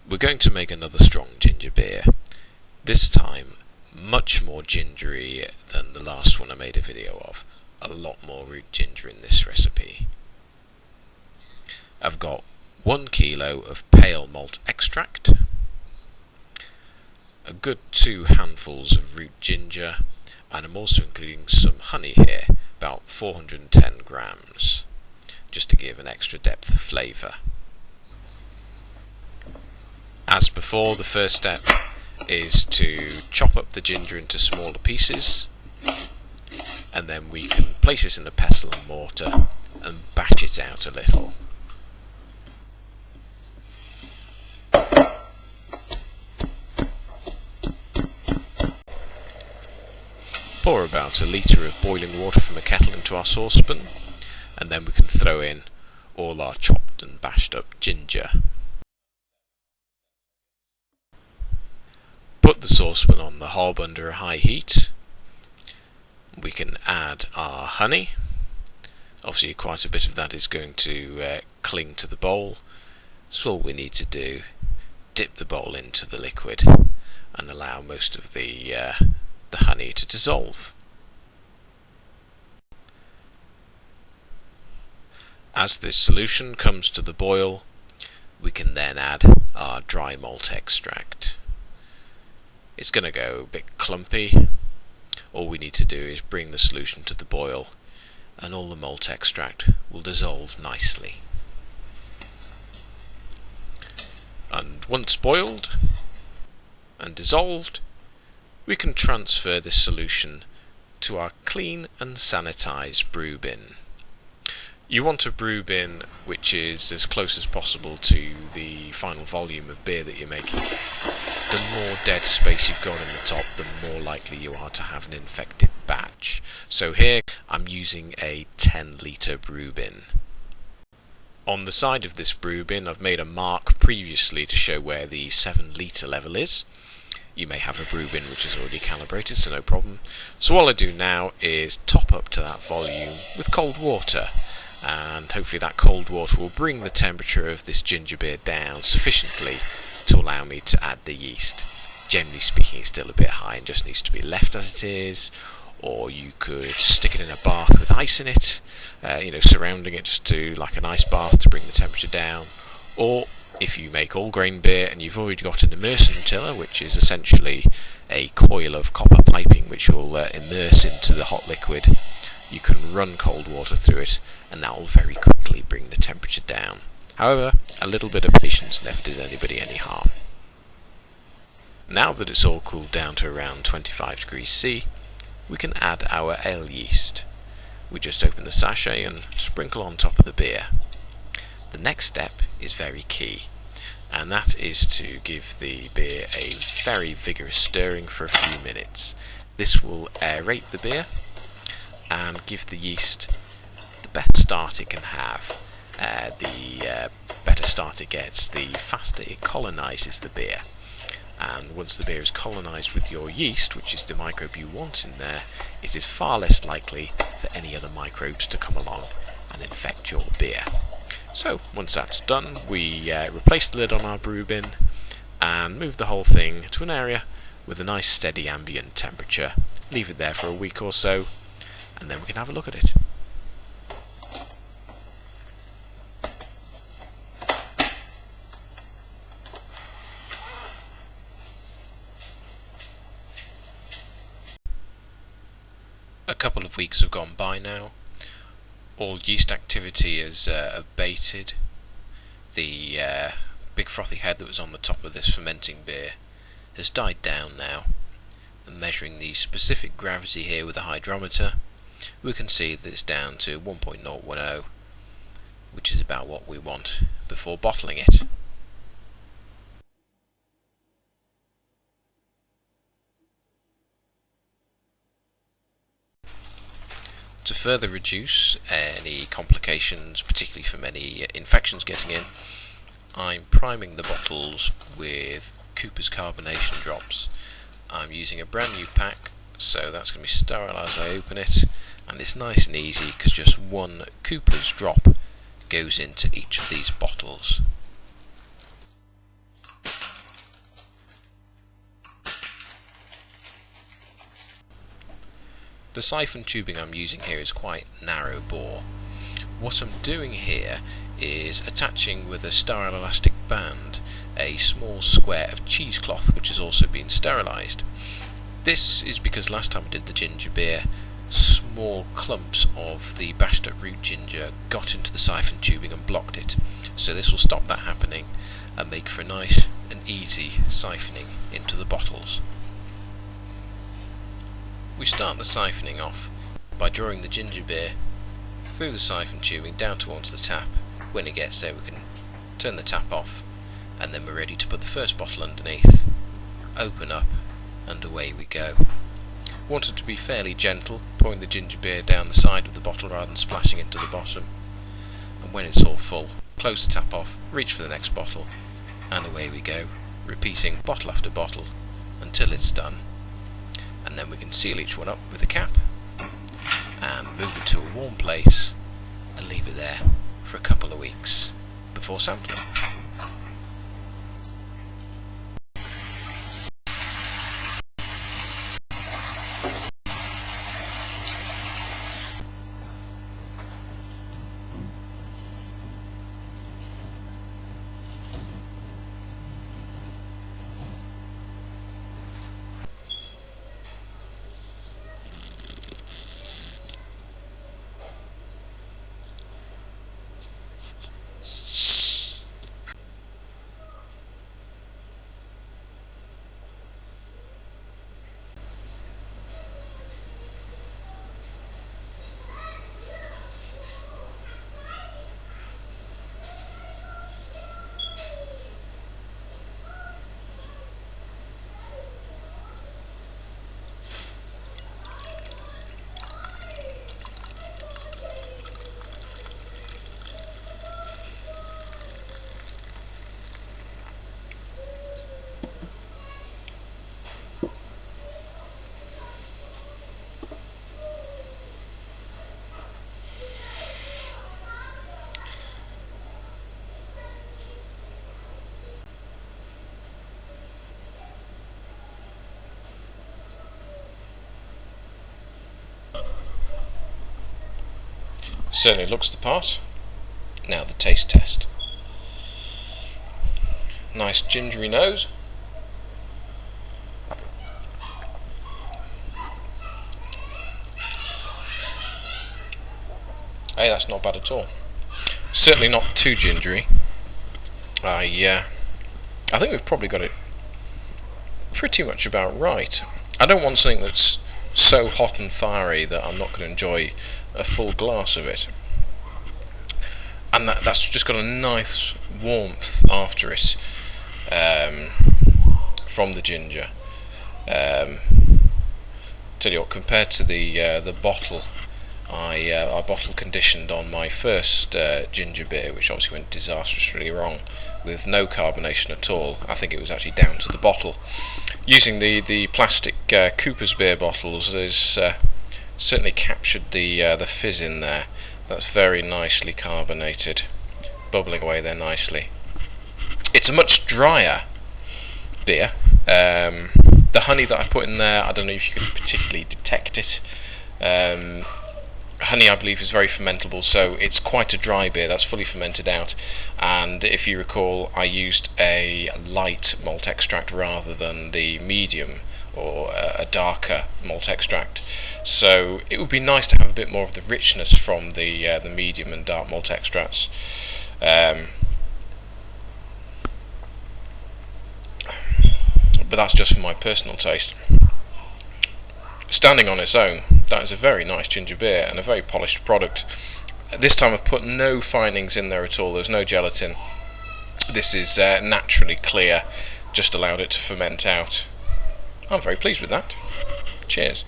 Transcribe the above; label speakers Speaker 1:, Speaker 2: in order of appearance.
Speaker 1: We're going to make another strong ginger beer. This time much more gingery than the last one I made a video of. A lot more root ginger in this recipe. I've got 1 kilo of pale malt extract, a good 2 handfuls of root ginger, and I'm also including some honey here, about 410 grams, just to give an extra depth of flavour. As before, the first step is to chop up the ginger into smaller pieces, and then we can place it in a pestle and mortar and batch it out a little. Pour about a litre of boiling water from a kettle into our saucepan, and then we can throw in all our chopped and bashed up ginger. Put the saucepan on the hob under a high heat. We can add our honey. Obviously quite a bit of that is going to cling to the bowl, so all we need to do, dip the bowl into the liquid and allow most of the honey to dissolve. As this solution comes to the boil, we can then add our dry malt extract. It's going to go a bit clumpy. All we need to do is bring the solution to the boil and all the malt extract will dissolve nicely. And once boiled and dissolved, we can transfer this solution to our clean and sanitized brew bin. You want a brew bin which is as close as possible to the final volume of beer that you're making. The more dead space you've got in the top, the more likely you are to have an infected batch. So here I'm using a 10 litre brew bin. On the side of this brew bin I've made a mark previously to show where the 7 litre level is. You may have a brew bin which is already calibrated, so no problem. So all I do now is top up to that volume with cold water, and hopefully that cold water will bring the temperature of this ginger beer down sufficiently to allow me to add the yeast. Generally speaking, it's still a bit high and just needs to be left as it is, or you could stick it in a bath with ice in it, surrounding it just to like an ice bath to bring the temperature down. Or if you make all grain beer and you've already got an immersion tiller, which is essentially a coil of copper piping which will immerse into the hot liquid, you can run cold water through it and that will very quickly bring the temperature down. However, a little bit of patience never did anybody any harm. Now that it's all cooled down to around 25 degrees C, we can add our ale yeast. We just open the sachet and sprinkle on top of the beer. The next step is very key, and that is to give the beer a very vigorous stirring for a few minutes. This will aerate the beer and give the yeast the best start it can have. The better start it gets, the faster it colonizes the beer. And once the beer is colonized with your yeast, which is the microbe you want in there, it is far less likely for any other microbes to come along and infect your beer. So once that's done, we replace the lid on our brew bin and move the whole thing to an area with a nice steady ambient temperature. Leave it there for a week or so, and then we can have a look at it. A couple of weeks have gone by now. All yeast activity is abated. The big frothy head that was on the top of this fermenting beer has died down now. And measuring the specific gravity here with a hydrometer, we can see that it's down to 1.010, which is about what we want before bottling it. To further reduce any complications, particularly from any infections getting in, I'm priming the bottles with Cooper's carbonation drops. I'm using a brand new pack, so that's going to be sterile as I open it, and it's nice and easy because just one Cooper's drop goes into each of these bottles. The siphon tubing I'm using here is quite narrow bore. What I'm doing here is attaching with a sterile elastic band a small square of cheesecloth which has also been sterilised. This is because last time I did the ginger beer, small clumps of the bashed up root ginger got into the siphon tubing and blocked it. So this will stop that happening and make for a nice and easy siphoning into the bottles. We start the siphoning off by drawing the ginger beer through the siphon tubing down towards the tap. When it gets there we can turn the tap off, and then we're ready to put the first bottle underneath, open up, and away we go. Want it to be fairly gentle, pouring the ginger beer down the side of the bottle rather than splashing into the bottom. And when it's all full, close the tap off, reach for the next bottle, and away we go, repeating bottle after bottle until it's done. And then we can seal each one up with a cap and move it to a warm place and leave it there for a couple of weeks before sampling. Certainly looks the part. Now the taste test. Nice gingery nose. Hey, that's not bad at all. Certainly not too gingery. I think we've probably got it pretty much about right. I don't want something that's so hot and fiery that I'm not going to enjoy a full glass of it, and that's just got a nice warmth after it from the ginger. Tell you what, compared to the bottle I bottle conditioned on my first ginger beer, which obviously went disastrously wrong with no carbonation at all. I think it was actually down to the bottle. Using the plastic Cooper's beer bottles has certainly captured the fizz in there. That's very nicely carbonated, bubbling away there nicely. It's a much drier beer. The honey that I put in there, I don't know if you can particularly detect it. Honey, I believe, is very fermentable, so it's quite a dry beer that's fully fermented out. And if you recall, I used a light malt extract rather than the medium or a darker malt extract. So it would be nice to have a bit more of the richness from the medium and dark malt extracts. But that's just for my personal taste. Standing on its own, that is a very nice ginger beer and a very polished product. This time I've put no finings in there at all. There's no gelatin. This is naturally clear, just allowed it to ferment out. I'm very pleased with that. Cheers.